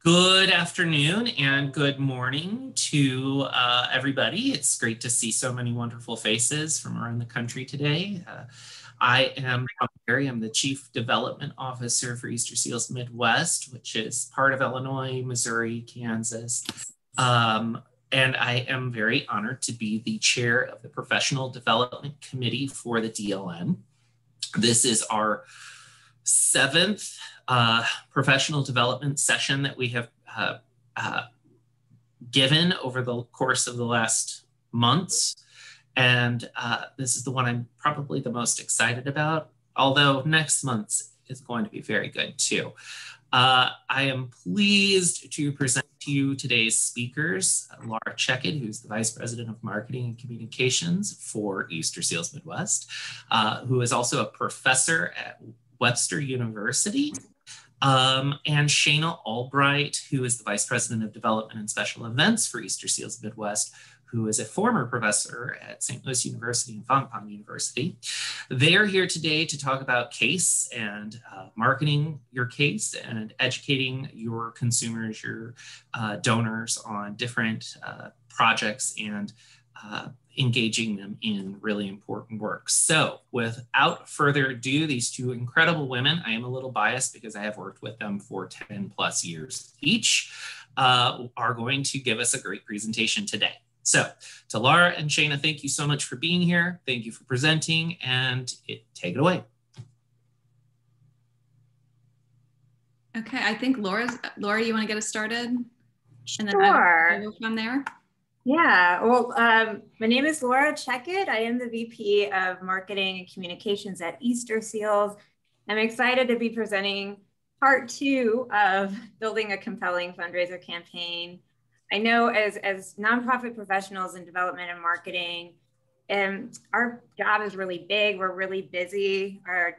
Good afternoon and good morning to everybody. It's great to see so many wonderful faces from around the country today. I am Tom Perry. I'm the Chief Development Officer for Easter Seals Midwest, which is part of Illinois, Missouri, Kansas. And I am very honored to be the chair of the Professional Development Committee for the DLN. This is our seventh professional development session that we have given over the course of the last months. And this is the one I'm probably the most excited about, although next month's is going to be very good too. I am pleased to present to you today's speakers, Laura Checkett, who's the Vice President of Marketing and Communications for Easter Seals Midwest, who is also a professor at Webster University, and Shana Albright, who is the Vice President of Development and Special Events for Easter Seals Midwest, who is a former professor at St. Louis University and Fontbonne University. They are here today to talk about CASE and marketing your CASE and educating your consumers, your donors on different projects and engaging them in really important work. So without further ado, these two incredible women, I am a little biased because I have worked with them for 10 plus years each, are going to give us a great presentation today. So to Laura and Shana, thank you so much for being here. Thank you for presenting, and take it away. Okay, I think Laura, you want to get us started? Sure. And then I'll go from there. Yeah, well, my name is Laura Checkett. I am the VP of Marketing and Communications at Easter Seals. I'm excited to be presenting part 2 of building a compelling fundraiser campaign. I know as nonprofit professionals in development and marketing, our job is really big. We're really busy. Our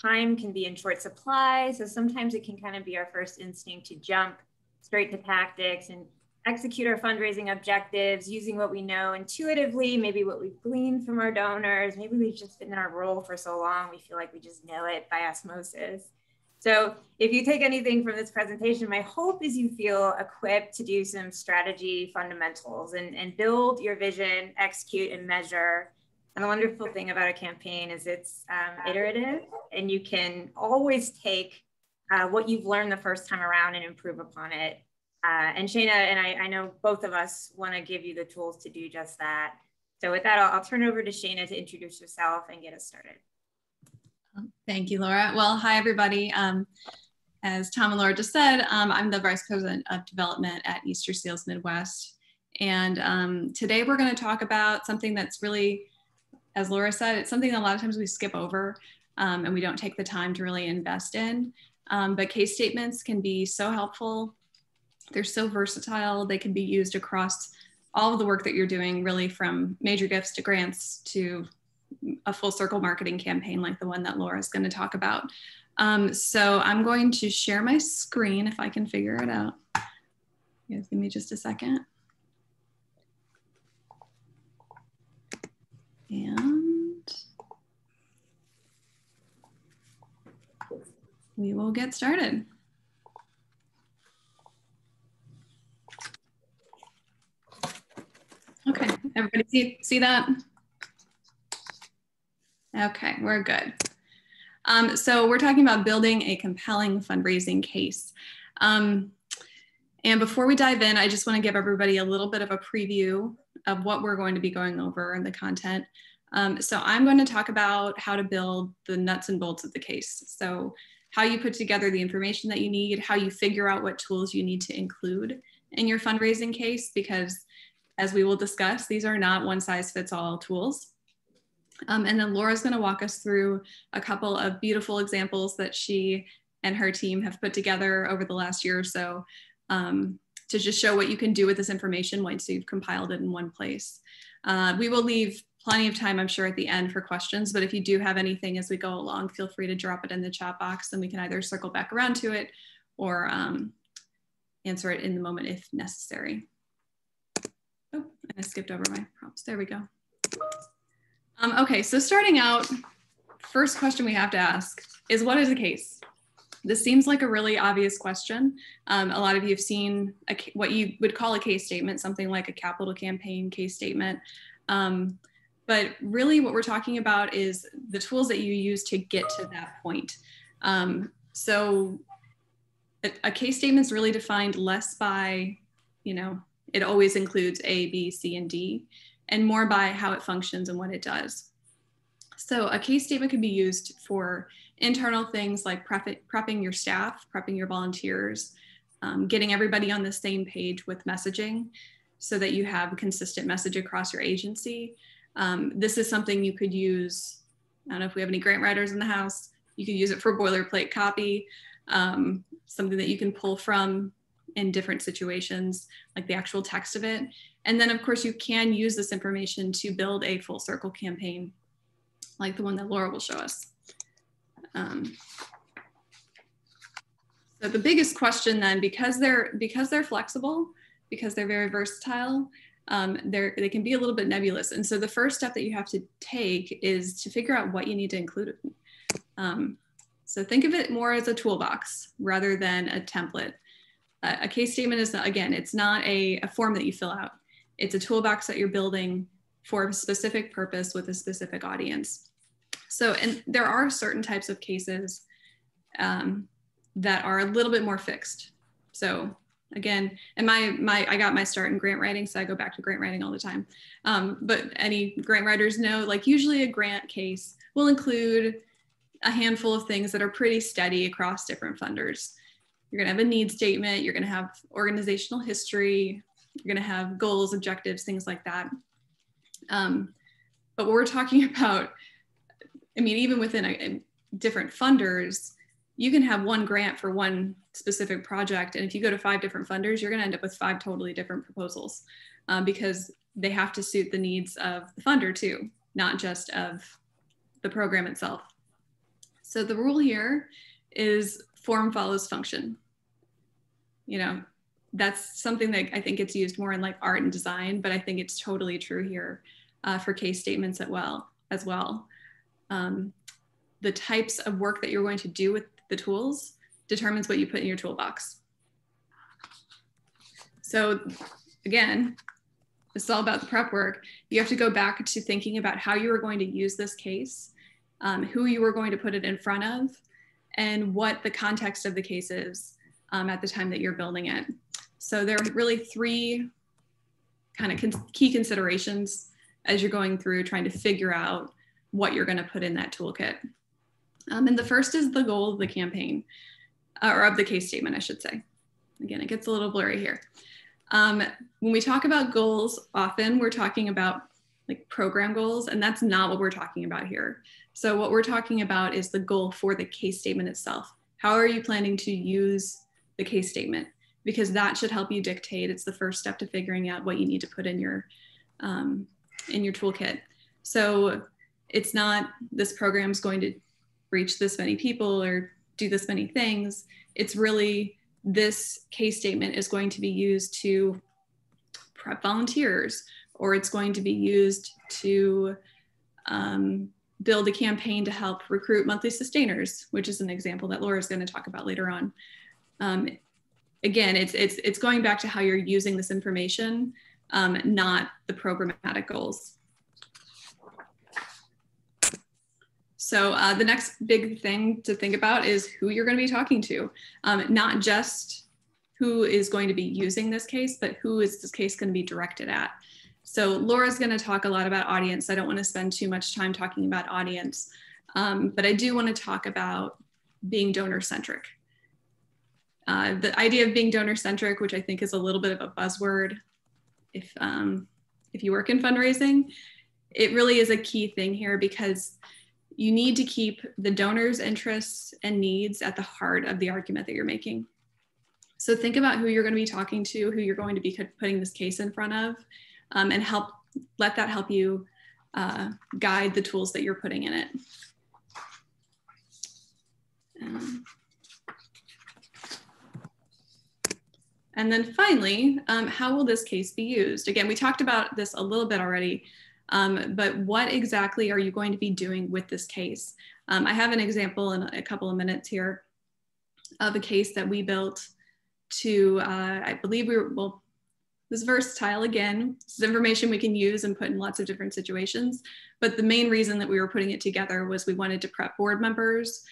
time can be in short supply. So sometimes it can kind of be our first instinct to jump straight to tactics and execute our fundraising objectives using what we know intuitively, maybe what we've gleaned from our donors. Maybe we've just been in our role for so long, we feel like we just know it by osmosis. So if you take anything from this presentation, my hope is you feel equipped to do some strategy fundamentals and build your vision, execute and measure. And the wonderful thing about a campaign is it's iterative, and you can always take what you've learned the first time around and improve upon it. And Shana and I know both of us want to give you the tools to do just that. So with that, I'll turn over to Shana to introduce herself and get us started. Thank you, Laura. Well, hi, everybody. As Tom and Laura just said, I'm the Vice President of Development at Easter Seals Midwest. And today we're going to talk about something that's really, as Laura said, it's something that a lot of times we skip over and we don't take the time to really invest in. But case statements can be so helpful. They're so versatile. They can be used across all of the work that you're doing, really from major gifts to grants to a full circle marketing campaign like the one that Laura is going to talk about. So I'm going to share my screen if I can figure it out. You guys give me just a second. And we will get started. Okay, everybody see that? Okay, we're good. So we're talking about building a compelling fundraising case. And before we dive in, I just want to give everybody a little bit of a preview of what we're going to be going over in the content. So I'm going to talk about how to build the nuts and bolts of the case. So how you put together the information that you need, how you figure out what tools you need to include in your fundraising case, because as we will discuss, these are not one size fits all tools. And then Laura's going to walk us through a couple of beautiful examples that she and her team have put together over the last year or so to just show what you can do with this information once you've compiled it in one place. We will leave plenty of time, I'm sure, at the end for questions, but if you do have anything as we go along, feel free to drop it in the chat box and we can either circle back around to it or answer it in the moment if necessary. Oh, and I skipped over my prompts. There we go. Okay, so starting out, first question we have to ask is, what is a case? This seems like a really obvious question. A lot of you have seen what you would call a case statement, something like a capital campaign case statement. But really what we're talking about is the tools that you use to get to that point. So a case statement is really defined less by, it always includes A, B, C, and D, and more by how it functions and what it does. So a case statement can be used for internal things like prepping your staff, prepping your volunteers, getting everybody on the same page with messaging so that you have a consistent message across your agency. This is something you could use, I don't know if we have any grant writers in the house, you could use it for boilerplate copy, something that you can pull from in different situations, like the actual text of it. And then of course you can use this information to build a full circle campaign, like the one that Laura will show us. So the biggest question then, because they're flexible, because they're very versatile, they can be a little bit nebulous. And so the first step that you have to take is to figure out what you need to include. So think of it more as a toolbox rather than a template. A case statement is, again, it's not a form that you fill out. It's a toolbox that you're building for a specific purpose with a specific audience. So, and there are certain types of cases that are a little bit more fixed. So again, and I got my start in grant writing, so I go back to grant writing all the time. But any grant writers know, like usually a grant case will include a handful of things that are pretty steady across different funders. You're gonna have a need statement, you're gonna have organizational history, you're gonna have goals, objectives, things like that. But what we're talking about, I mean, even within different funders, you can have one grant for one specific project. And if you go to 5 different funders, you're gonna end up with 5 totally different proposals because they have to suit the needs of the funder too, not just of the program itself. So the rule here is form follows function. That's something that I think it's used more in like art and design, but I think it's totally true here for case statements as well. The types of work that you're going to do with the tools determines what you put in your toolbox. So again, this is all about the prep work. You have to go back to thinking about how you were going to use this case, who you were going to put it in front of, and what the context of the case is at the time that you're building it. So there are really 3 kind of key considerations as you're going through trying to figure out what you're going to put in that toolkit. And the first is the goal of the campaign, or of the case statement, I should say. Again, it gets a little blurry here. When we talk about goals, often we're talking about like program goals, and that's not what we're talking about here. So what we're talking about is the goal for the case statement itself. How are you planning to use the case statement? Because that should help you dictate. It's the first step to figuring out what you need to put in your toolkit. So it's not this program's going to reach this many people or do this many things. It's really this case statement is going to be used to prep volunteers, or it's going to be used to build a campaign to help recruit monthly sustainers, which is an example that Laura is going to talk about later on. Again, it's going back to how you're using this information, not the programmatic goals. So the next big thing to think about is who you're going to be talking to, not just who is going to be using this case, but who is this case going to be directed at. So Laura's going to talk a lot about audience. I don't want to spend too much time talking about audience, but I do want to talk about being donor-centric. The idea of being donor-centric, which I think is a little bit of a buzzword if you work in fundraising, it really is a key thing here because you need to keep the donor's interests and needs at the heart of the argument that you're making. So think about who you're going to be talking to, who you're going to be putting this case in front of, and let that help you guide the tools that you're putting in it. And then finally, how will this case be used? Again, we talked about this a little bit already, but what exactly are you going to be doing with this case? I have an example in a couple of minutes here. of a case that we built to, I believe well, this is versatile again. This is information we can use and put in lots of different situations. But the main reason that we were putting it together was we wanted to prep board members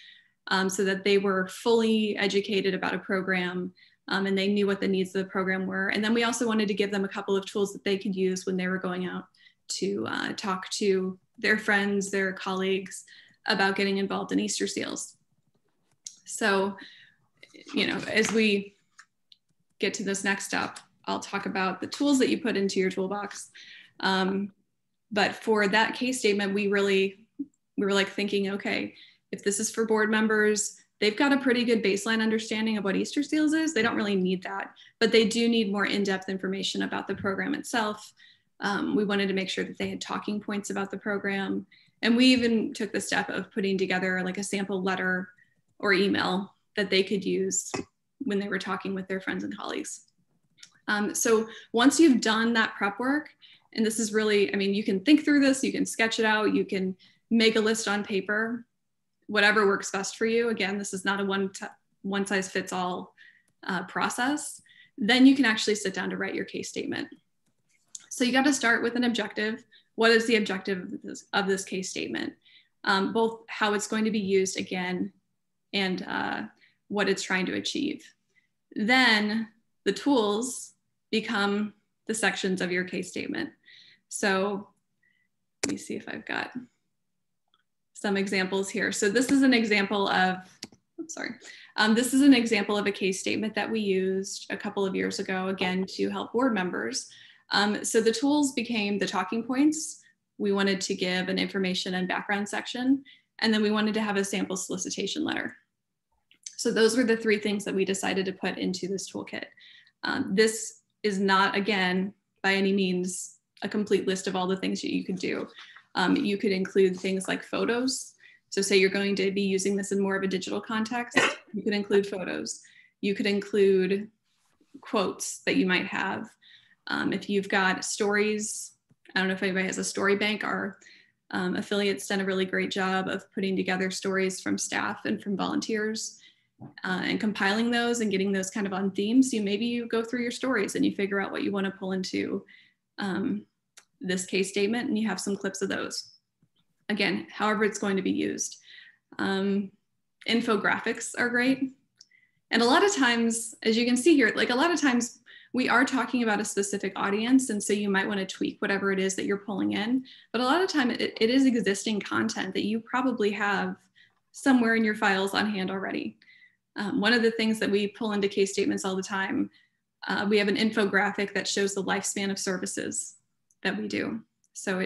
so that they were fully educated about a program and they knew what the needs of the program were. And then we also wanted to give them a couple of tools that they could use when they were going out to talk to their friends, their colleagues about getting involved in Easter Seals. So, you know, as we get to this next step, I'll talk about the tools that you put into your toolbox. But for that case statement, we were like thinking, okay, if this is for board members, they've got a pretty good baseline understanding of what Easter Seals is. They don't really need that, but they do need more in-depth information about the program itself. We wanted to make sure that they had talking points about the program. And we even took the step of putting together like a sample letter or email that they could use when they were talking with their friends and colleagues. So once you've done that prep work, and this is really, I mean, you can think through this, you can sketch it out, you can make a list on paper, whatever works best for you. Again, this is not a one size fits all process. Then you can actually sit down to write your case statement. So you got to start with an objective. What is the objective of this case statement? Both how it's going to be used again and what it's trying to achieve. Then the tools become the sections of your case statement. So let me see if I've got some examples here. So this is an example of, this is an example of a case statement that we used a couple of years ago, again, to help board members. So the tools became the talking points. We wanted to give an information and background section, and then we wanted to have a sample solicitation letter. So those were the three things that we decided to put into this toolkit. This is not, again, by any means, a complete list of all the things that you could do. You could include things like photos. So say you're going to be using this in more of a digital context, you could include photos. You could include quotes that you might have. If you've got stories, I don't know if anybody has a story bank. Our affiliates done a really great job of putting together stories from staff and from volunteers and compiling those and getting those kind of on theme. So maybe you go through your stories and you figure out what you want to pull into this case statement, and you have some clips of those. Again, however it's going to be used. Infographics are great. And a lot of times, as you can see here, like a lot of times we are talking about a specific audience, and so you might want to tweak whatever it is that you're pulling in. But a lot of time it is existing content that you probably have somewhere in your files on hand already. One of the things that we pull into case statements all the time, we have an infographic that shows the lifespan of services that we do. So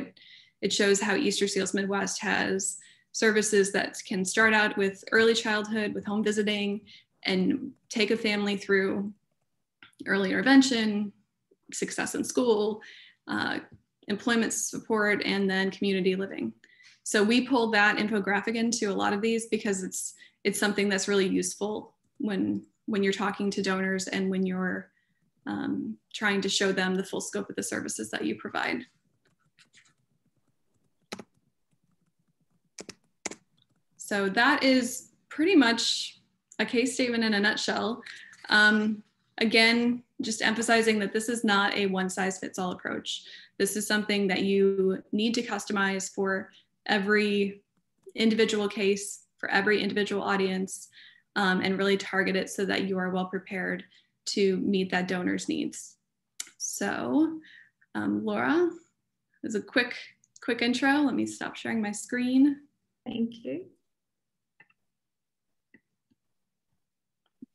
it shows how Easter Seals Midwest has services that can start out with early childhood, with home visiting, and take a family through early intervention, success in school, employment support, and then community living. So we pull that infographic into a lot of these because it's something that's really useful when you're talking to donors and when you're trying to show them the full scope of the services that you provide. So that is pretty much a case statement in a nutshell. Again, just emphasizing that this is not a one-size-fits-all approach. This is something that you need to customize for every individual case, for every individual audience, and really target it so that you are well prepared to meet that donor's needs. So, Laura, as a quick intro, let me stop sharing my screen. Thank you.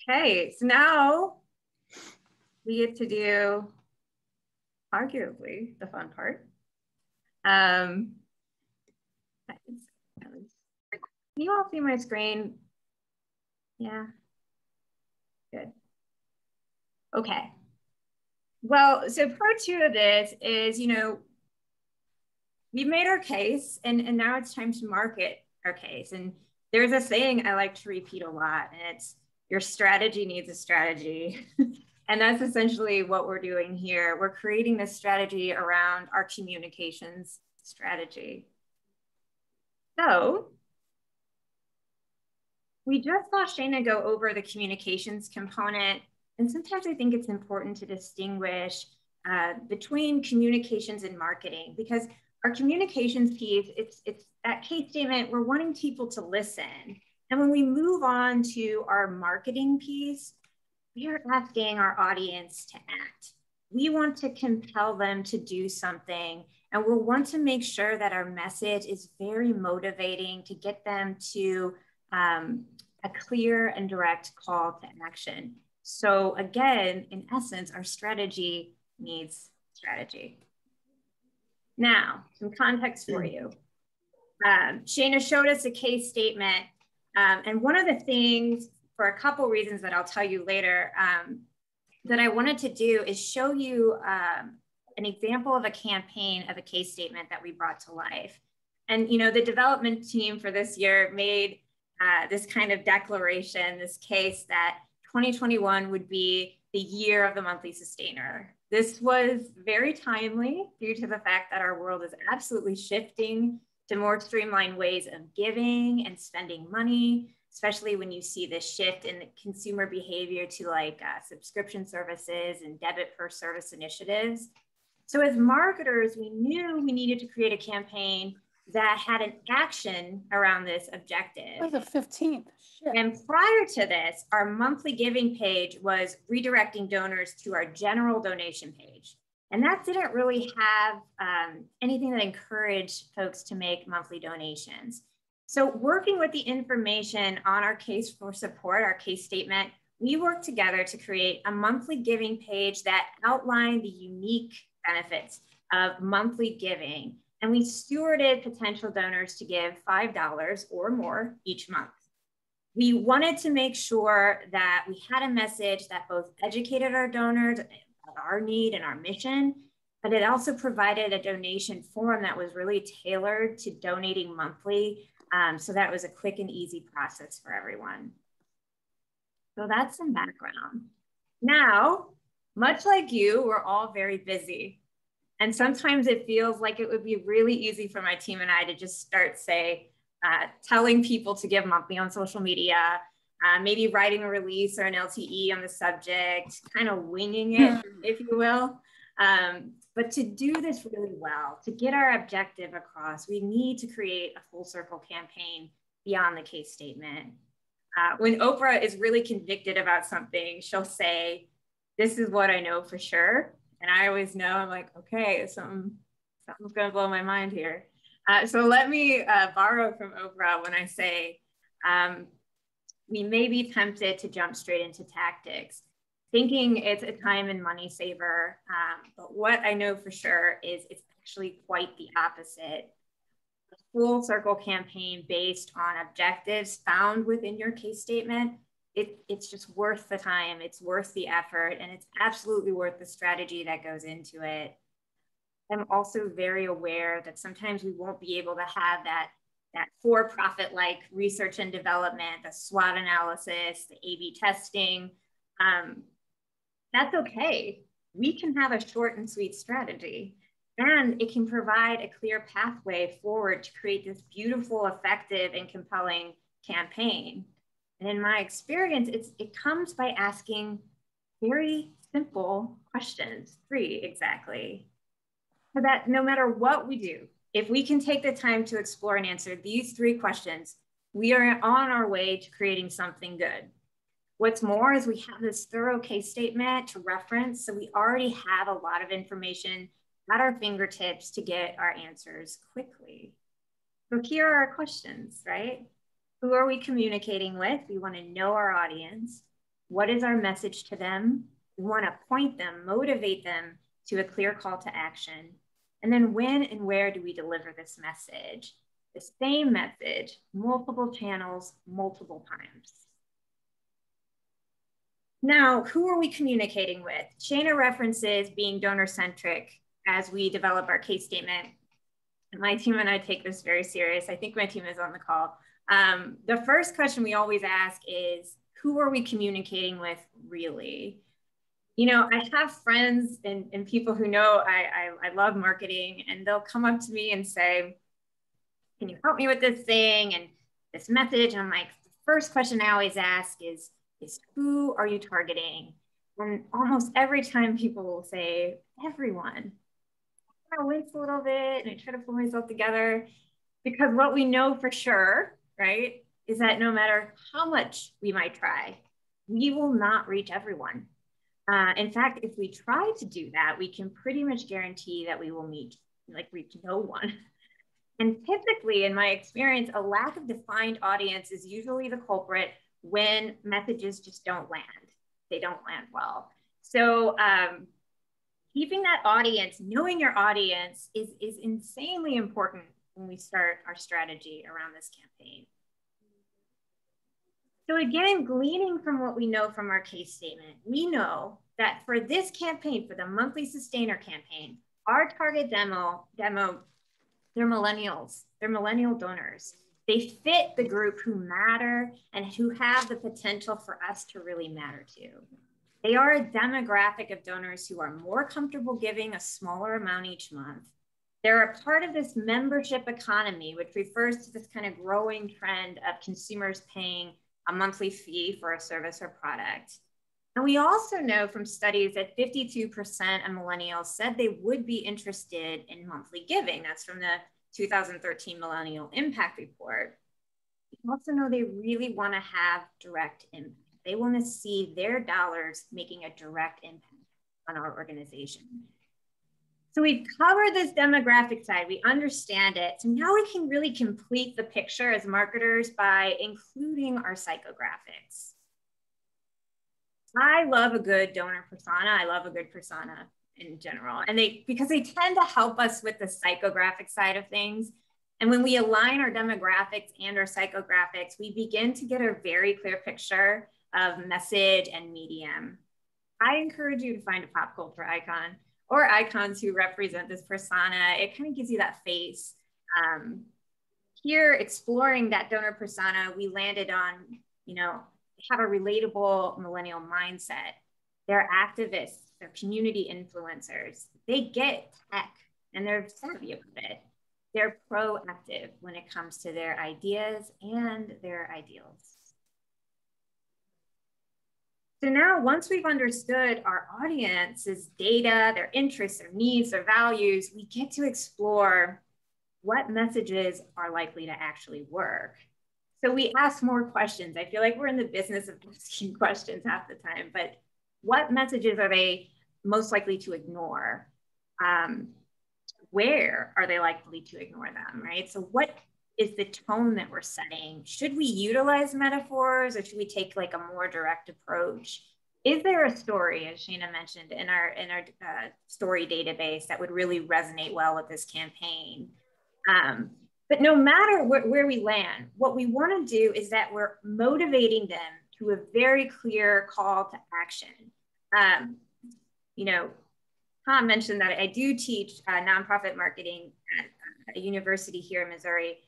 Okay, so now we get to do arguably the fun part. Can you all see my screen? Yeah, good. Okay. Well, so part two of this is, we've made our case and now it's time to market our case. And there's a saying I like to repeat a lot, and it's your strategy needs a strategy. And that's essentially what we're doing here. We're creating this strategy around our communications strategy. So we just saw Shayna go over the communications component. And sometimes I think it's important to distinguish between communications and marketing, because our communications piece, it's that case statement, we're wanting people to listen. And when we move on to our marketing piece, we are asking our audience to act. We want to compel them to do something, and we'll want to make sure that our message is very motivating to get them to a clear and direct call to action. So again, in essence, our strategy needs strategy. Now, some context for you. Shayna showed us a case statement. And one of the things, for a couple reasons that I'll tell you later, that I wanted to do is show you an example of a campaign of a case statement that we brought to life. And, you know, the development team for this year made this kind of declaration, this case that 2021 would be the year of the monthly sustainer. This was very timely due to the fact that our world is absolutely shifting to more streamlined ways of giving and spending money, especially when you see this shift in the consumer behavior to like subscription services and debit per service initiatives. So as marketers, we knew we needed to create a campaign that had an action around this objective. By the 15th. Shit. And prior to this, our monthly giving page was redirecting donors to our general donation page. And that didn't really have anything that encouraged folks to make monthly donations. So working with the information on our case for support, our case statement, we worked together to create a monthly giving page that outlined the unique benefits of monthly giving. And we stewarded potential donors to give $5 or more each month. We wanted to make sure that we had a message that both educated our donors about our need and our mission, but it also provided a donation form that was really tailored to donating monthly. So that was a quick and easy process for everyone. So that's some background. Now, much like you, we're all very busy. And sometimes it feels like it would be really easy for my team and I to just start, telling people to give monthly on social media, maybe writing a release or an LTE on the subject, kind of winging it, if you will. But to do this really well, to get our objective across, we need to create a full circle campaign beyond the case statement. When Oprah is really convicted about something, she'll say, "This is what I know for sure." And I always know, I'm like, okay, something's gonna blow my mind here. So let me borrow from Oprah when I say, we may be tempted to jump straight into tactics, thinking it's a time and money saver. But what I know for sure is it's actually quite the opposite. A full circle campaign based on objectives found within your case statement, it's just worth the time, it's worth the effort, and it's absolutely worth the strategy that goes into it. I'm also very aware that sometimes we won't be able to have that for-profit like research and development, the SWOT analysis, the A/B testing. That's okay. We can have a short and sweet strategy, and it can provide a clear pathway forward to create this beautiful, effective, and compelling campaign. And in my experience, it comes by asking very simple questions, 3 exactly. So that no matter what we do, if we can take the time to explore and answer these 3 questions, we are on our way to creating something good. What's more is we have this thorough case statement to reference, so we already have a lot of information at our fingertips to get our answers quickly. So here are our questions, right? Who are we communicating with? We want to know our audience. What is our message to them? We want to point them, motivate them to a clear call to action. And then when and where do we deliver this message? The same message, multiple channels, multiple times. Now, who are we communicating with? Shayna references being donor-centric as we develop our case statement. My team and I take this very serious. I think my team is on the call. The first question we always ask is, who are we communicating with really? You know, I have friends and people who know I love marketing, and they'll come up to me and say, "Can you help me with this thing and this message?" And I'm like, the first question I always ask is who are you targeting? And almost every time people will say, everyone. I wince a little bit and I try to pull myself together, because what we know for sure, right, is that no matter how much we might try, we will not reach everyone. In fact, if we try to do that, we can pretty much guarantee that we will reach no one. And typically, in my experience, a lack of defined audience is usually the culprit when messages just don't land. They don't land well. So keeping that audience, knowing your audience is insanely important when we start our strategy around this campaign. So again, gleaning from what we know from our case statement, we know that for this campaign, for the monthly sustainer campaign, our target demo, they're millennials, they're millennial donors. They fit the group who matter and who have the potential for us to really matter to. They are a demographic of donors who are more comfortable giving a smaller amount each month. They're a part of this membership economy, which refers to this kind of growing trend of consumers paying a monthly fee for a service or product. And we also know from studies that 52% of millennials said they would be interested in monthly giving. That's from the 2013 Millennial Impact Report. We also know they really want to have direct impact. They want to see their dollars making a direct impact on our organization. So we've covered this demographic side, we understand it. So now we can really complete the picture as marketers by including our psychographics. I love a good donor persona. I love a good persona in general. And because they tend to help us with the psychographic side of things. And when we align our demographics and our psychographics, we begin to get a very clear picture of message and medium. I encourage you to find a pop culture icon or icons who represent this persona. It kind of gives you that face. Here, exploring that donor persona, we landed on, have a relatable millennial mindset. They're activists, they're community influencers. They get tech and they're savvy about it. They're proactive when it comes to their ideas and their ideals. So now, once we've understood our audience's data, their interests, their needs, their values, we get to explore what messages are likely to actually work. So we ask more questions. I feel like we're in the business of asking questions half the time, but what messages are they most likely to ignore? Where are they likely to ignore them, right? So what is the tone that we're setting? Should we utilize metaphors or should we take like a more direct approach? Is there a story, as Shana mentioned, in our story database that would really resonate well with this campaign? But no matter where we land, what we want to do is that we're motivating them to a very clear call to action. Tom mentioned that I do teach nonprofit marketing at a university here in Missouri.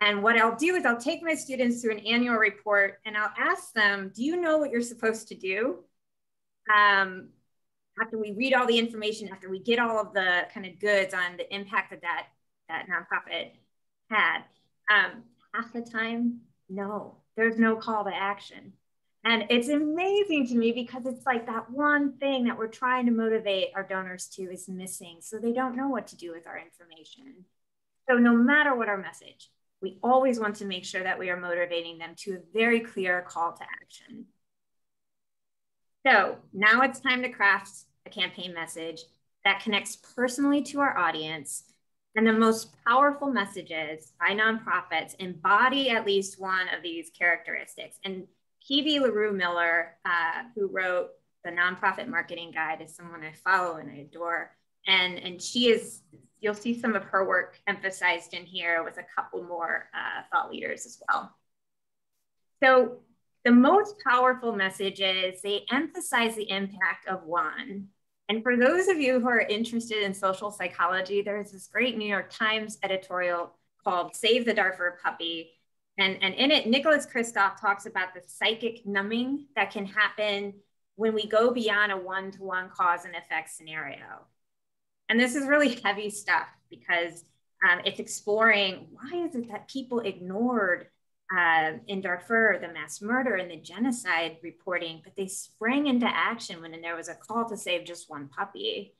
And what I'll do is I'll take my students through an annual report and I'll ask them, do you know what you're supposed to do? After we read all the information, after we get all of the kind of goods on the impact that nonprofit had, half the time, no, there's no call to action. And it's amazing to me because it's like that one thing that we're trying to motivate our donors to is missing. So they don't know what to do with our information. So no matter what our message, we always want to make sure that we are motivating them to a very clear call to action. So now it's time to craft a campaign message that connects personally to our audience. And the most powerful messages by nonprofits embody at least one of these characteristics. And P.V. LaRue Miller, who wrote the Nonprofit Marketing Guide, is someone I follow and I adore. And she is, you'll see some of her work emphasized in here with a couple more thought leaders as well. So the most powerful messages, they emphasize the impact of one. And for those of you who are interested in social psychology, there's this great New York Times editorial called Save the Darfur Puppy. And in it, Nicholas Kristof talks about the psychic numbing that can happen when we go beyond a one-to-one cause and effect scenario. And this is really heavy stuff because it's exploring why is it that people ignored in Darfur, the mass murder and the genocide reporting, but they sprang into action when there was a call to save just one puppy.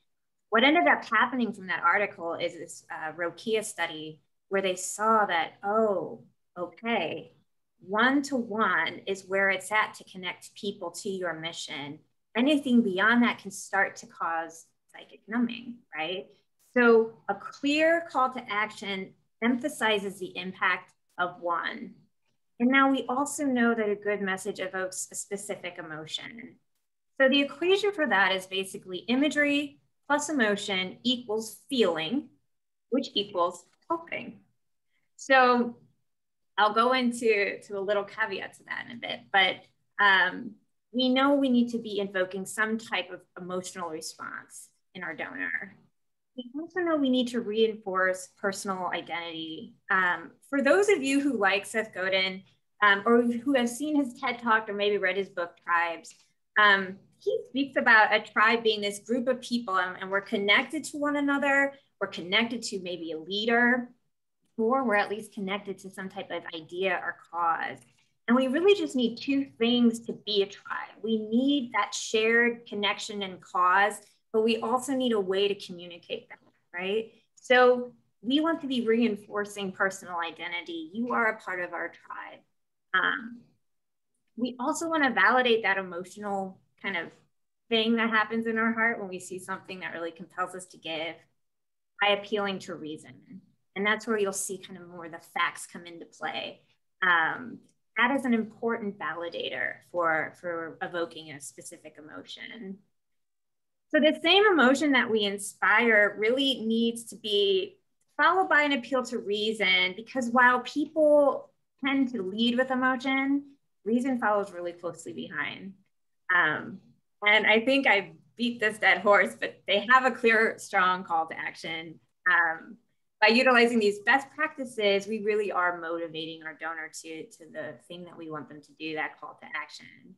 What ended up happening from that article is this Rokia study where they saw that, oh, okay, one-to-one is where it's at to connect people to your mission. Anything beyond that can start to cause psychic numbing, right? So a clear call to action emphasizes the impact of one. And now we also know that a good message evokes a specific emotion. So the equation for that is basically imagery plus emotion equals feeling, which equals hoping. So I'll go into a little caveat to that in a bit, but we know we need to be invoking some type of emotional response in our donor. We also know we need to reinforce personal identity. For those of you who like Seth Godin or who have seen his TED Talk or maybe read his book, Tribes, he speaks about a tribe being this group of people and we're connected to one another, we're connected to maybe a leader, or we're at least connected to some type of idea or cause. And we really just need two things to be a tribe. We need that shared connection and cause, but we also need a way to communicate that, right? So we want to be reinforcing personal identity. You are a part of our tribe. We also want to validate that emotional kind of thing that happens in our heart when we see something that really compels us to give by appealing to reason. And that's where you'll see kind of more the facts come into play. That is an important validator for evoking a specific emotion. So the same emotion that we inspire really needs to be followed by an appeal to reason, because while people tend to lead with emotion, reason follows really closely behind. And I think I beat this dead horse, but they have a clear, strong call to action. By utilizing these best practices, we really are motivating our donor to the thing that we want them to do, that call to action.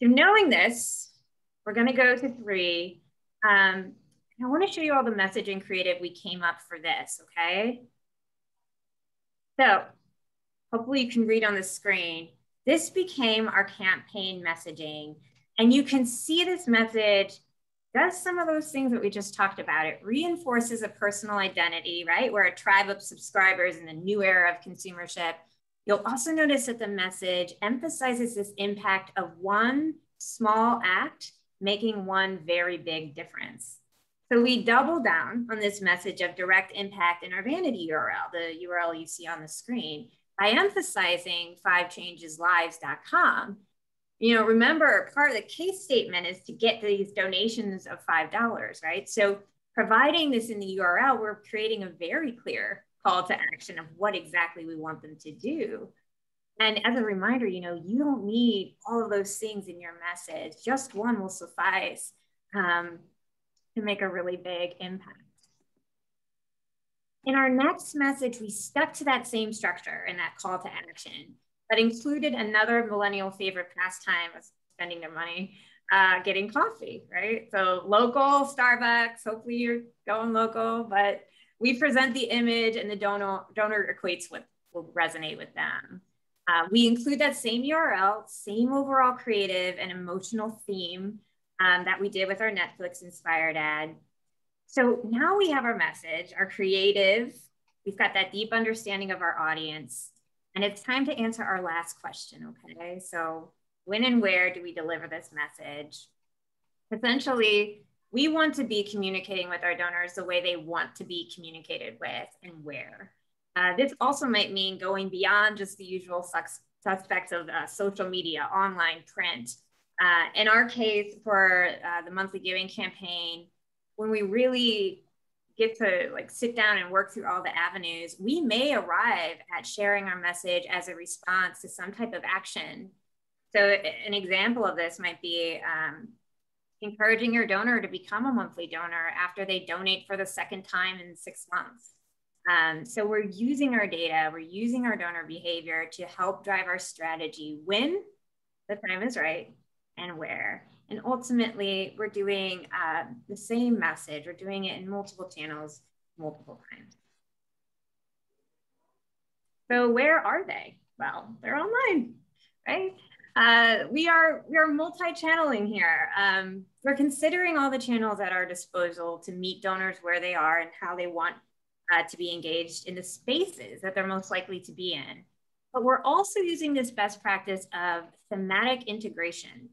So knowing this, we're going to go to 3. I want to show you all the messaging creative we came up for this, okay? So hopefully you can read on the screen. This became our campaign messaging. And you can see this message does some of those things that we just talked about. It reinforces a personal identity, right? We're a tribe of subscribers in the new era of consumership. You'll also notice that the message emphasizes this impact of one small act making one very big difference. So we double down on this message of direct impact in our vanity URL, the URL you see on the screen, by emphasizing 5changeslives.com. You know, remember, part of the case statement is to get these donations of $5, right? So providing this in the URL, we're creating a very clear call to action of what exactly we want them to do. And as a reminder, you know, you don't need all of those things in your message. Just one will suffice to make a really big impact. In our next message, we stuck to that same structure and that call to action, but included another millennial favorite pastime of spending their money, getting coffee, right? So local Starbucks, hopefully you're going local, but we present the image and the donor equates what will resonate with them. We include that same URL, same overall creative and emotional theme that we did with our Netflix inspired ad. So now we have our message, our creative, we've got that deep understanding of our audience, and it's time to answer our last question, okay? So when and where do we deliver this message? Essentially, we want to be communicating with our donors the way they want to be communicated with and where. This also might mean going beyond just the usual suspects of social media, online, print. In our case, for the monthly giving campaign, when we really get to like sit down and work through all the avenues, we may arrive at sharing our message as a response to some type of action. So an example of this might be encouraging your donor to become a monthly donor after they donate for the second time in 6 months. So we're using our data, we're using our donor behavior to help drive our strategy when the time is right and where. And ultimately, we're doing the same message. We're doing it in multiple channels, multiple times. So where are they? well, they're online, right? We are multi-channeling here. We're considering all the channels at our disposal to meet donors where they are and how they want to be engaged in the spaces that they're most likely to be in. But we're also using this best practice of thematic integration.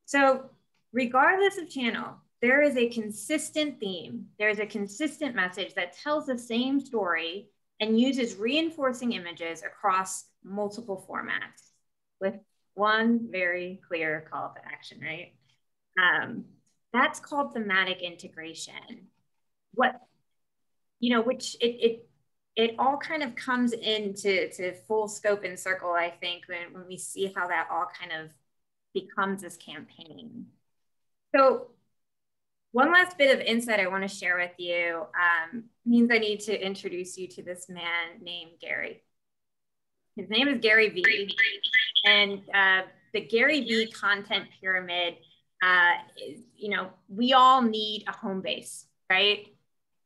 So regardless of channel, there is a consistent theme. There's a consistent message that tells the same story and uses reinforcing images across multiple formats with one very clear call to action, right? That's called thematic integration. Which it all kind of comes into full scope and circle, I think, when we see how that all kind of becomes this campaign. So one last bit of insight I want to share with you means I need to introduce you to this man named Gary. His name is Gary V. And the Gary V content pyramid is, we all need a home base, right?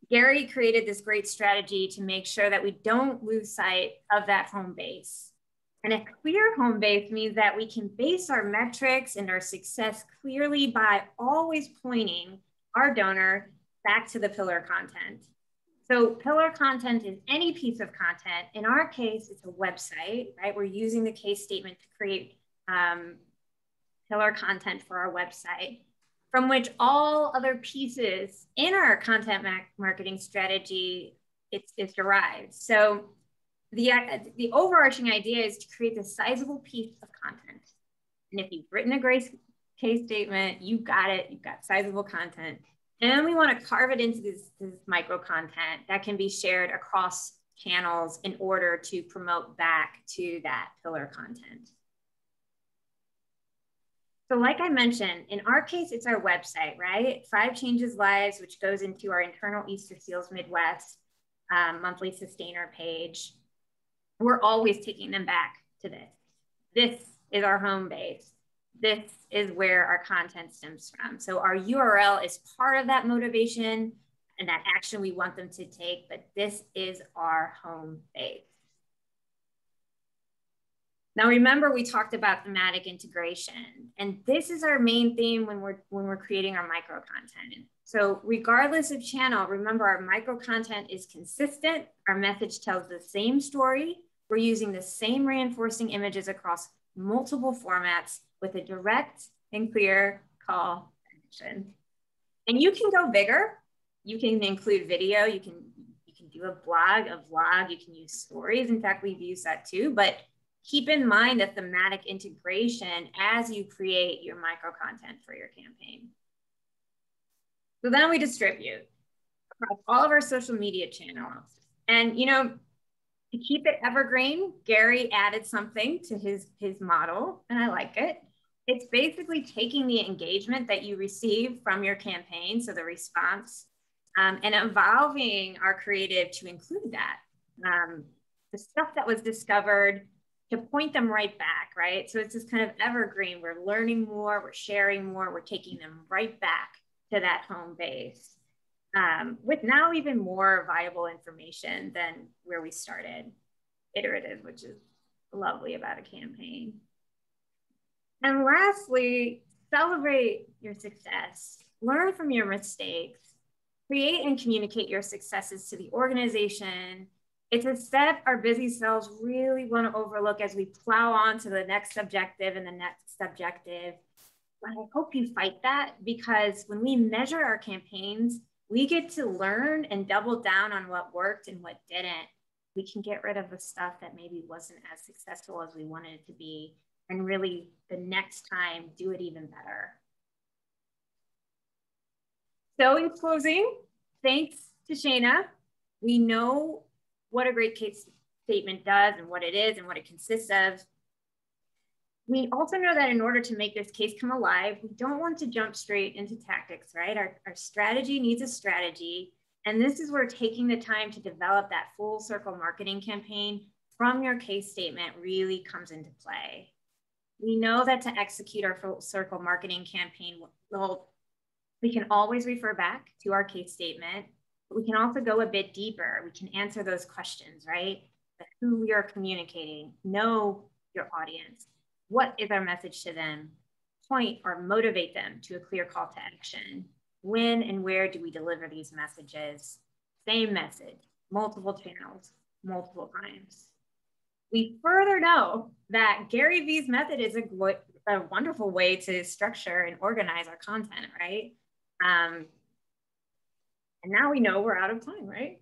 Gary created this great strategy to make sure that we don't lose sight of that home base. And a clear home base means that we can base our metrics and our success clearly by always pointing our donor back to the pillar content. So pillar content is any piece of content. In our case, it's a website, right? We're using the case statement to create pillar content for our website, from which all other pieces in our content marketing strategy is derived. So the overarching idea is to create this sizable piece of content. And if you've written a great case statement, you've got it, you've got sizable content. And then we want to carve it into this micro content that can be shared across channels in order to promote back to that pillar content. So like I mentioned, in our case, it's our website, right? 5 Changes Lives, which goes into our internal Easter Seals Midwest monthly sustainer page. We're always taking them back to this. This is our home base. This is where our content stems from. So our URL is part of that motivation and that action we want them to take, but this is our home base. Now, remember, we talked about thematic integration, and this is our main theme when we're creating our micro content. So regardless of channel, remember our micro content is consistent. Our message tells the same story. We're using the same reinforcing images across multiple formats with a direct and clear call to action. And you can go bigger. You can include video. You can do a blog, a vlog. You can use stories. In fact, we've used that too. But keep in mind the thematic integration as you create your micro content for your campaign. So then we distribute across all of our social media channels. And to keep it evergreen, Gary added something to his model, and I like it. It's basically taking the engagement that you receive from your campaign, so the response, and evolving our creative to include that. The stuff that was discovered, to point them right back, right? So it's this kind of evergreen. We're learning more, we're sharing more, we're taking them right back to that home base with now even more viable information than where we started. Iterative, which is lovely about a campaign. And lastly, celebrate your success. Learn from your mistakes. Create and communicate your successes to the organization. It's a step our busy selves really want to overlook as we plow on to the next objective and the next objective. But I hope you fight that, because when we measure our campaigns, we get to learn and double down on what worked and what didn't. We can get rid of the stuff that maybe wasn't as successful as we wanted it to be, and really the next time do it even better. So in closing, thanks to Shayna. We know what a great case statement does and what it is and what it consists of. We also know that in order to make this case come alive, we don't want to jump straight into tactics, right? Our strategy needs a strategy. And this is where taking the time to develop that full circle marketing campaign from your case statement really comes into play. We know that to execute our full circle marketing campaign, we can always refer back to our case statement, but we can also go a bit deeper. We can answer those questions, right? Who we are communicating, know your audience? What is our message to them? Point or motivate them to a clear call to action. When and where do we deliver these messages? Same message, multiple channels, multiple times. We further know that Gary Vee's method is a wonderful way to structure and organize our content, right? And now we know we're out of time, right?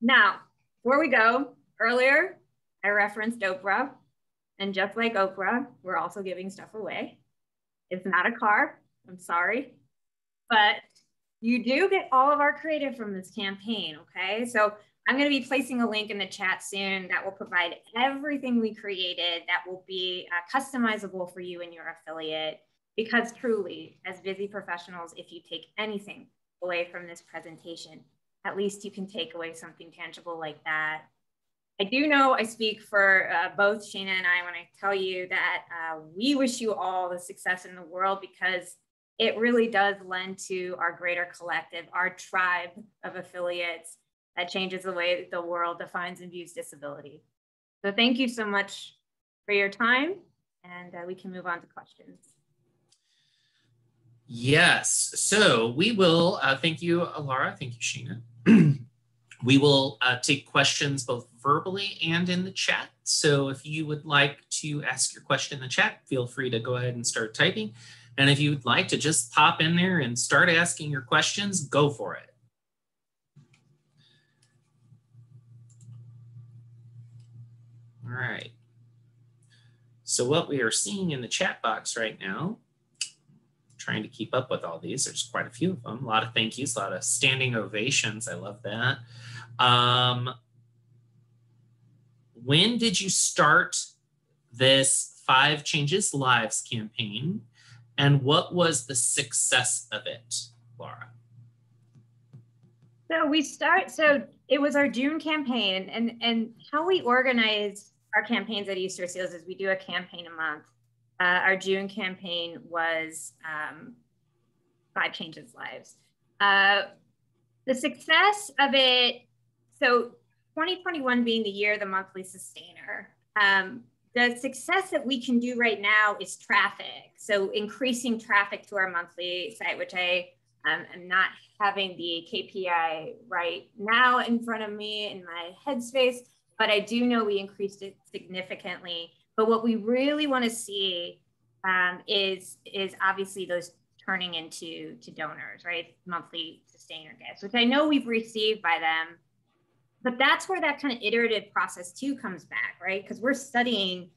Now, before we go, earlier I referenced Oprah, and just like Oprah, we're also giving stuff away. It's not a car, I'm sorry, but you do get all of our creative from this campaign, okay? So I'm going to be placing a link in the chat soon that will provide everything we created that will be customizable for you and your affiliate. Because truly, as busy professionals, if you take anything away from this presentation, at least you can take away something tangible like that. I do know I speak for both Shana and I when I tell you that we wish you all the success in the world, because it really does lend to our greater collective, our tribe of affiliates that changes the way the world defines and views disability. So thank you so much for your time, and we can move on to questions. Yes, so we will, thank you, Laura, thank you, Sheena. We will take questions both verbally and in the chat. So if you would like to ask your question in the chat, feel free to go ahead and start typing. And if you would like to just pop in there and start asking your questions, go for it. All right. So what we are seeing in the chat box right now, trying to keep up with all these, there's quite a few of them, a lot of thank yous, a lot of standing ovations. I love that. When did you start this 5 Changes Lives campaign, and what was the success of it, Laura? So it was our June campaign, and how we organize our campaigns at Easter Seals is we do a campaign a month. Our June campaign was 5 Changes Lives. The success of it, so 2021 being the year of the monthly sustainer, the success that we can do right now is traffic. So increasing traffic to our monthly site, which I am not having the KPI right now in front of me in my headspace, but I do know we increased it significantly. But what we really want to see is obviously those turning into donors, right? Monthly sustainer gifts, which I know we've received by them. But that's where that kind of iterative process too comes back, right? Because we're studying,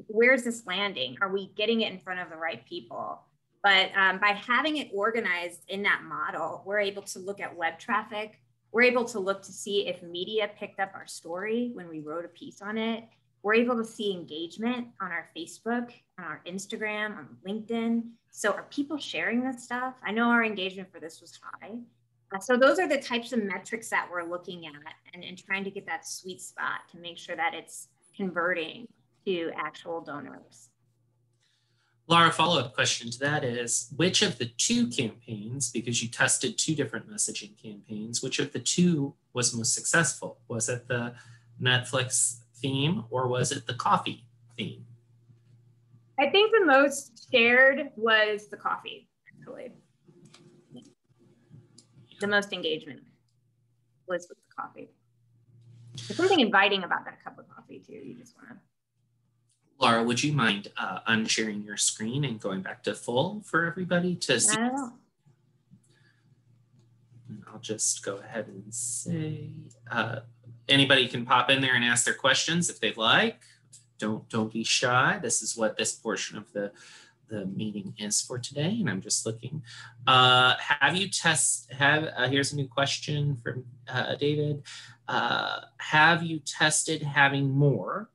where's this landing? Are we getting it in front of the right people? But by having it organized in that model, we're able to look at web traffic. We're able to look to see if media picked up our story when we wrote a piece on it. We're able to see engagement on our Facebook, on our Instagram, on LinkedIn. So are people sharing this stuff? I know our engagement for this was high. So those are the types of metrics that we're looking at and trying to get that sweet spot to make sure that it's converting to actual donors. Laura, follow-up question to that is, which of the 2 campaigns, because you tested 2 different messaging campaigns, which of the 2 was most successful? Was it the Netflix theme or was it the coffee theme? I think the most shared was the coffee, actually. The most engagement was with the coffee. There's something inviting about that cup of coffee too. You just want to. Laura, would you mind unsharing your screen and going back to full for everybody to see? No. I'll just go ahead and say, anybody can pop in there and ask their questions if they'd like. Don't be shy. This is what this portion of the meeting is for today, and I'm just looking. Here's a new question from David. Have you tested having more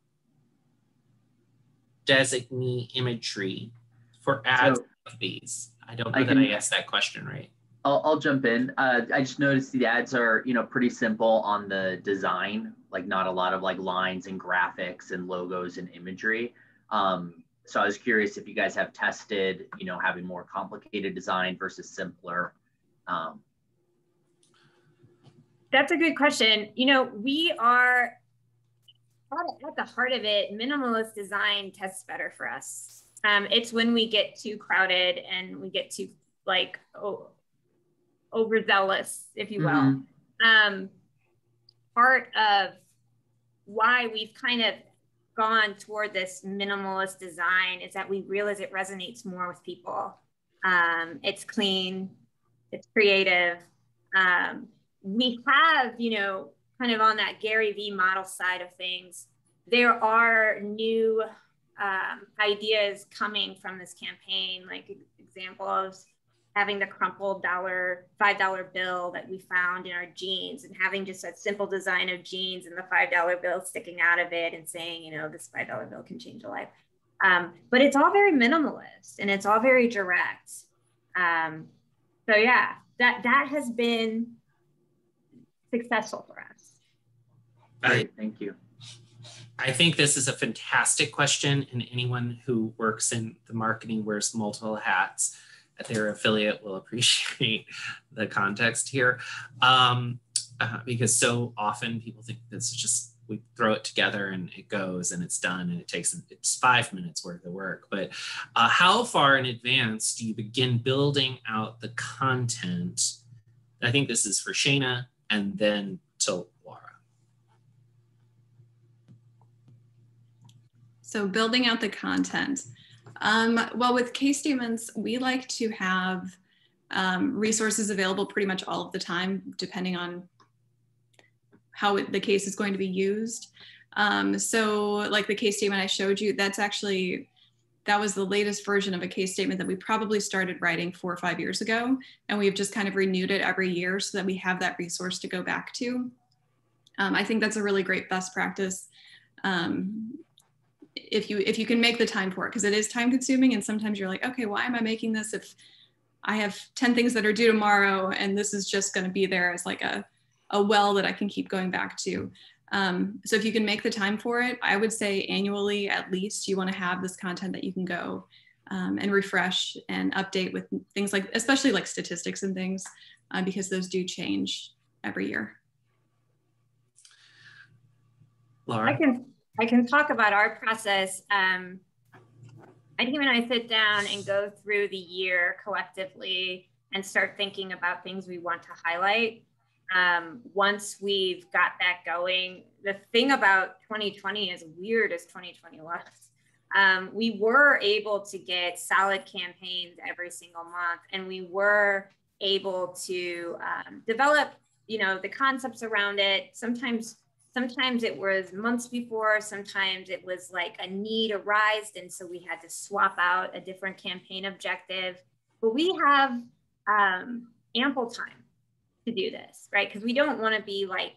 designee imagery for ads like these? I don't know that I asked that question right. I'll jump in. I just noticed the ads are, pretty simple on the design, like not a lot of like lines and graphics and logos and imagery. So I was curious if you guys have tested, having more complicated design versus simpler. That's a good question. We are at the heart of it, minimalist design tests better for us. It's when we get too crowded and we get too like overzealous, if you will. Part of why we've kind of gone toward this minimalist design is that we realize it resonates more with people. It's clean, it's creative. We have, you know, kind of on that Gary V model side of things, there are new ideas coming from this campaign, like examples having the crumpled $5 bill that we found in our jeans, and having just a simple design of jeans and the $5 bill sticking out of it and saying, you know, this $5 bill can change a life. But it's all very minimalist and it's all very direct. So yeah, that has been successful for us. Great, thank you. I think this is a fantastic question, and anyone who works in the marketing, wears multiple hats at their affiliate will appreciate the context here. Because so often people think this is just, we throw it together and it goes and it's done and it's 5 minutes worth of work. But how far in advance do you begin building out the content? I think this is for Shayna and then to Laura. So building out the content. Well, with case statements, we like to have resources available pretty much all of the time, depending on how the case is going to be used. So like the case statement I showed you, that was the latest version of a case statement that we probably started writing 4 or 5 years ago. And we've just kind of renewed it every year so that we have that resource to go back to. I think that's a really great best practice. If you can make the time for it, because it is time consuming, and sometimes you're like, okay, why am I making this if I have 10 things that are due tomorrow and this is just going to be there as like a well that I can keep going back to. So if you can make the time for it, I would say annually at least you want to have this content that you can go and refresh and update with things like, especially like statistics and things, because those do change every year. Laura? I can talk about our process. I think when I sit down and go through the year collectively and start thinking about things we want to highlight, once we've got that going, the thing about 2020, as weird as 2020 was, we were able to get solid campaigns every single month, and we were able to develop, you know, the concepts around it. Sometimes it was months before, sometimes it was like a need arised, and so we had to swap out a different campaign objective. But we have ample time to do this, right? Because we don't want to be like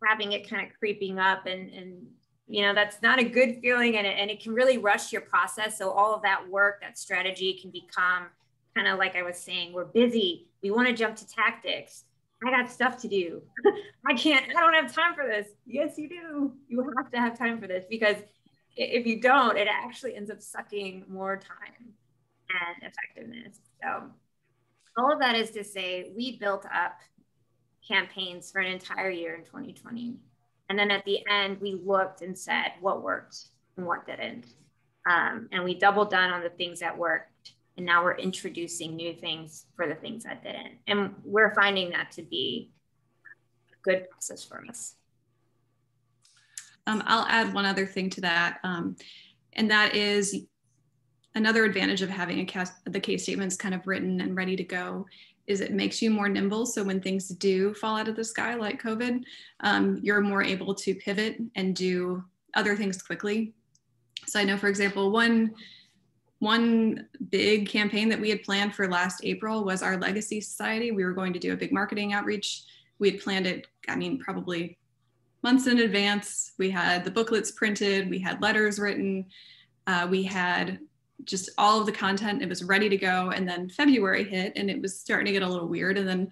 having it kind of creeping up, and you know, that's not a good feeling, and it can really rush your process. So all of that work, that strategy can become kind of like I was saying, we're busy, we want to jump to tactics. I got stuff to do. I don't have time for this. Yes, you do. You have to have time for this, because if you don't, it actually ends up sucking more time and effectiveness. So all of that is to say, we built up campaigns for an entire year in 2020. And then at the end, we looked and said what worked and what didn't. And we doubled down on the things that worked. And now we're introducing new things for the things that didn't. And we're finding that to be a good process for us. I'll add one other thing to that. And that is another advantage of having the case statements kind of written and ready to go is it makes you more nimble. So when things do fall out of the sky, like COVID, you're more able to pivot and do other things quickly. So I know, for example, one big campaign that we had planned for last April was our Legacy Society. We were going to do a big marketing outreach. We had planned it, I mean, probably months in advance. We had the booklets printed, we had letters written, we had just all of the content. It was ready to go. And then February hit and it was starting to get a little weird. And then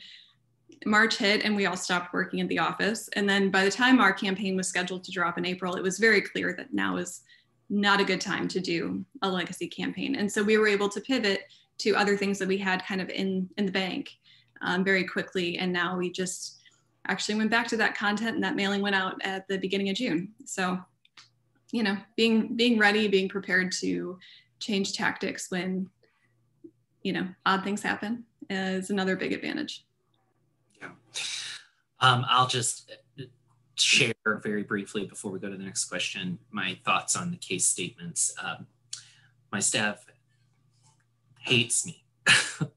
March hit and we all stopped working at the office. And then by the time our campaign was scheduled to drop in April, it was very clear that now is not a good time to do a legacy campaign. And so we were able to pivot to other things that we had kind of in the bank very quickly. And now we just actually went back to that content, and that mailing went out at the beginning of June. So, you know, being ready, being prepared to change tactics when, you know, odd things happen is another big advantage. Yeah. I'll just share very briefly before we go to the next question my thoughts on the case statements. My staff hates me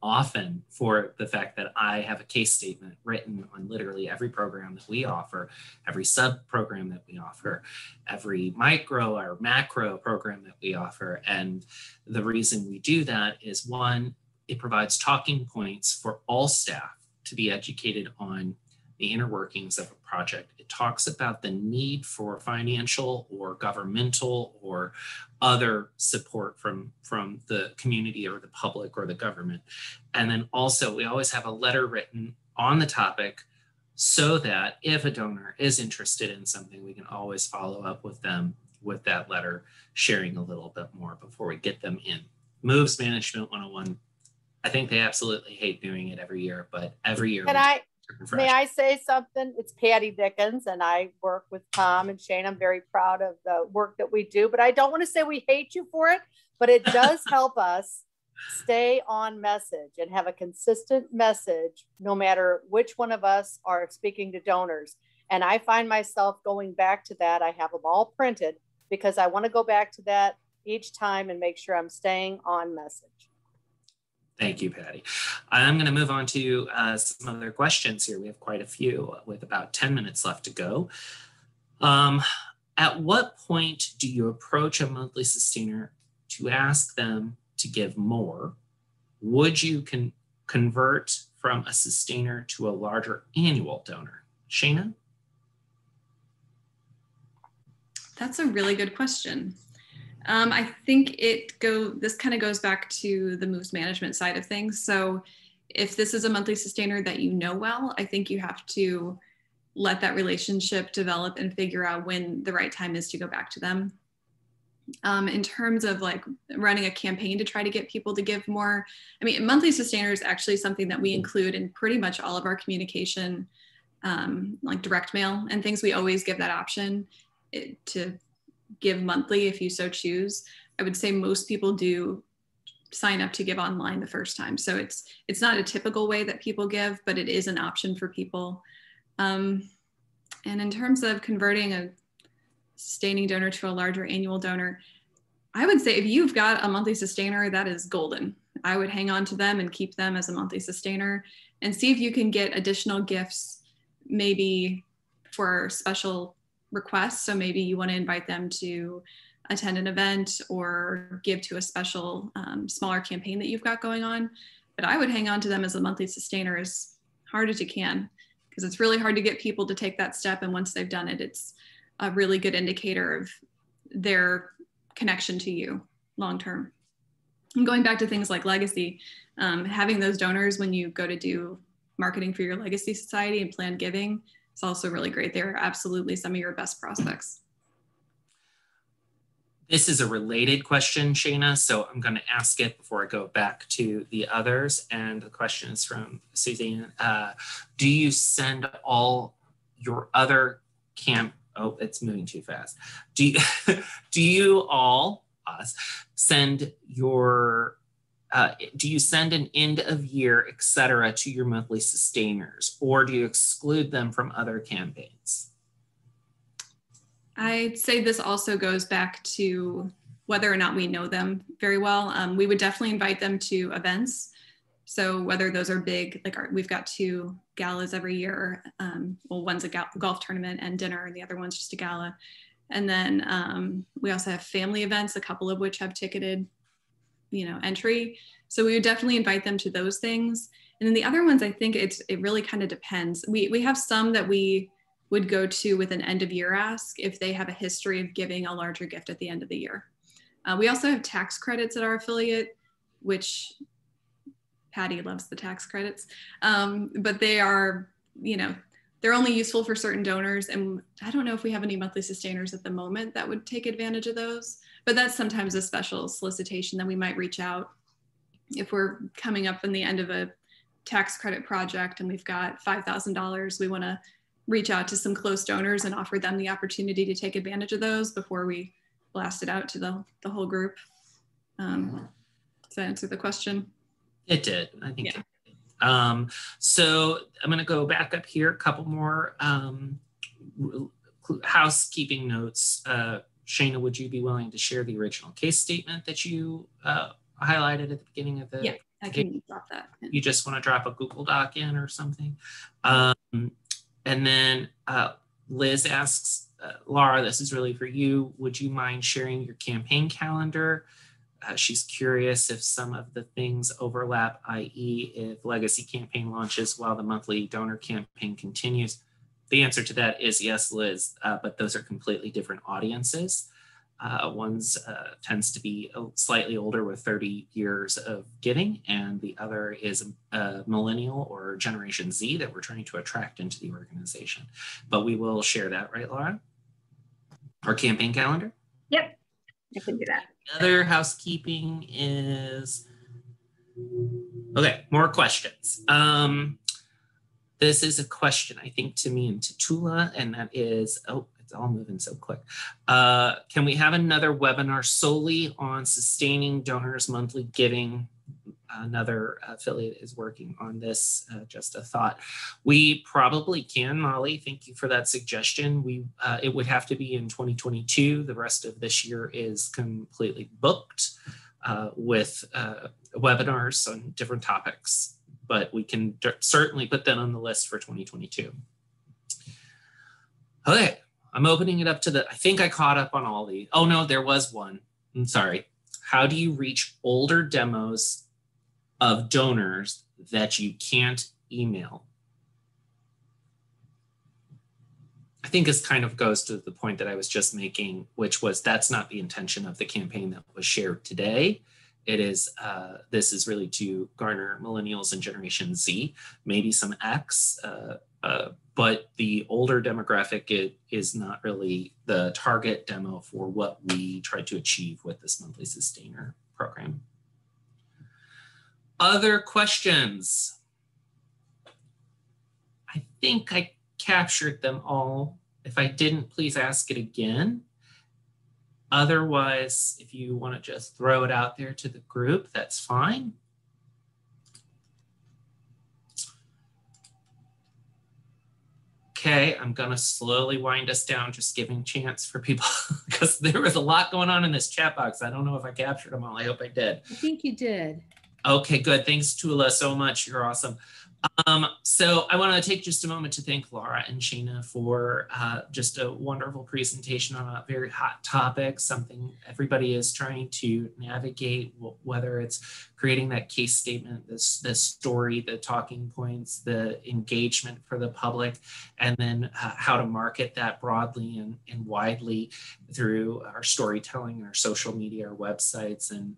often for the fact that I have a case statement written on literally every program that we offer, every sub program that we offer, every micro or macro program that we offer. And the reason we do that is, one, it provides talking points for all staff to be educated on the inner workings of a project. It talks about the need for financial or governmental or other support from the community or the public or the government. And then also, we always have a letter written on the topic so that if a donor is interested in something, we can always follow up with them with that letter, sharing a little bit more before we get them in. Moves Management 101. I think they absolutely hate doing it every year, but every year. May I say something? It's Patty Dickens, and I work with Tom and Shane. I'm very proud of the work that we do, but I don't want to say we hate you for it, but it does help us stay on message and have a consistent message, no matter which one of us are speaking to donors. And I find myself going back to that. I have them all printed because I want to go back to that each time and make sure I'm staying on message. Thank you, Patty. I'm going to move on to some other questions here. We have quite a few with about 10 minutes left to go. At what point do you approach a monthly sustainer to ask them to give more? Would you convert from a sustainer to a larger annual donor? Shana? That's a really good question. I think this kind of goes back to the moves management side of things. So if this is a monthly sustainer that you know well, I think you have to let that relationship develop and figure out when the right time is to go back to them. In terms of like running a campaign to try to get people to give more, I mean, monthly sustainer is actually something that we include in pretty much all of our communication, like direct mail and things. We always give that option to give monthly if you so choose. I would say most people do sign up to give online the first time. So it's not a typical way that people give, but it is an option for people. And in terms of converting a sustaining donor to a larger annual donor, I would say if you've got a monthly sustainer, that is golden. I would hang on to them and keep them as a monthly sustainer and see if you can get additional gifts, maybe for special requests. So maybe you want to invite them to attend an event or give to a special smaller campaign that you've got going on. But I would hang on to them as a monthly sustainer as hard as you can, because it's really hard to get people to take that step. And once they've done it, it's a really good indicator of their connection to you long-term. And going back to things like legacy, having those donors when you go to do marketing for your legacy society and planned giving, it's also really great. They're absolutely some of your best prospects. This is a related question, Shana, so I'm going to ask it before I go back to the others. And the question is from Suzanne. Do you send all your other oh, it's moving too fast. Do you all send your do you send an end of year, et cetera, to your monthly sustainers, or do you exclude them from other campaigns? I'd say this also goes back to whether or not we know them very well. We would definitely invite them to events. So whether those are big, like we've got 2 galas every year. Well, one's a golf tournament and dinner, and the other one's just a gala. And then we also have family events, a couple of which have ticketed entry. So we would definitely invite them to those things. And then the other ones, I think it really kind of depends. We have some that we would go to with an end of year ask if they have a history of giving a larger gift at the end of the year. We also have tax credits at our affiliate, which Patty loves the tax credits, but they are, they're only useful for certain donors. And I don't know if we have any monthly sustainers at the moment that would take advantage of those, but that's sometimes a special solicitation that we might reach out if we're coming up in the end of a tax credit project and we've got $5,000, we want to reach out to some close donors and offer them the opportunity to take advantage of those before we blast it out to the whole group. Does that answer the question? It did, I think. Yeah. It did. So I'm gonna go back up here, a couple more housekeeping notes. Shana, would you be willing to share the original case statement that you highlighted at the beginning of the? Yeah, I can drop that in. You just want to drop a Google Doc in or something? And then Liz asks, Laura, this is really for you. Would you mind sharing your campaign calendar? She's curious if some of the things overlap, i.e. if Legacy campaign launches while the monthly donor campaign continues. The answer to that is yes, Liz, but those are completely different audiences. One's tends to be slightly older with 30 years of giving, and the other is a millennial or Generation Z that we're trying to attract into the organization. But we will share that, right, Laura? Our campaign calendar? Yep, I can do that. The other housekeeping is, okay, more questions. This is a question, I think, to me and to Tula, and that is, oh, it's all moving so quick. Can we have another webinar solely on sustaining donors' monthly giving? Another affiliate is working on this, just a thought. We probably can, Molly, thank you for that suggestion. It would have to be in 2022. The rest of this year is completely booked with webinars on different topics, but we can certainly put that on the list for 2022. Okay, I'm opening it up to I think I caught up on all the, oh no, there was one, I'm sorry. How do you reach older demos of donors that you can't email? I think this kind of goes to the point that I was just making, which was that's not the intention of the campaign that was shared today. It is, this is really to garner millennials and Generation Z, maybe some X, but the older demographic is not really the target demo for what we try to achieve with this monthly sustainer program. Other questions? I think I captured them all. If I didn't, please ask it again. Otherwise, if you want to just throw it out there to the group, that's fine. Okay, I'm gonna slowly wind us down, just giving chance for people because there was a lot going on in this chat box. I don't know if I captured them all. I hope I did. I think you did. Okay, good. Thanks, Tula, so much. You're awesome. So I want to take just a moment to thank Laura and Shana for just a wonderful presentation on a very hot topic, something everybody is trying to navigate, whether it's creating that case statement, this story, the talking points, the engagement for the public, and then how to market that broadly and widely through our storytelling, our social media, our websites, and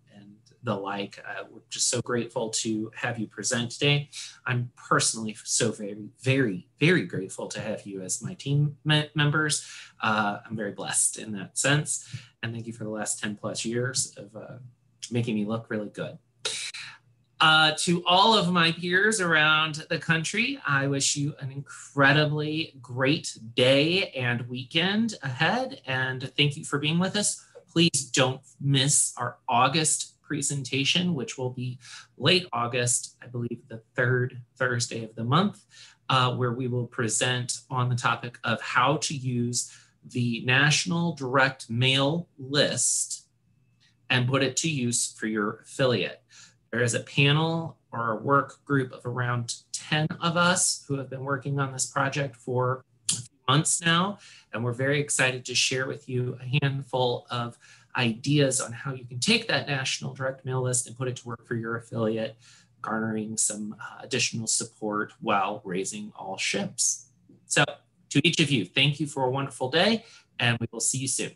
the like. We're just so grateful to have you present today. I'm personally so very, very, very grateful to have you as my team members. I'm very blessed in that sense. And thank you for the last 10 plus years of making me look really good. To all of my peers around the country, I wish you an incredibly great day and weekend ahead. And thank you for being with us. Please don't miss our August presentation, which will be late August, I believe the third Thursday of the month, where we will present on the topic of how to use the National Direct Mail List and put it to use for your affiliate. There is a panel or a work group of around 10 of us who have been working on this project for a few months now, and we're very excited to share with you a handful of ideas on how you can take that National Direct Mail List and put it to work for your affiliate, garnering some additional support while raising all ships. So to each of you, thank you for a wonderful day, and we will see you soon.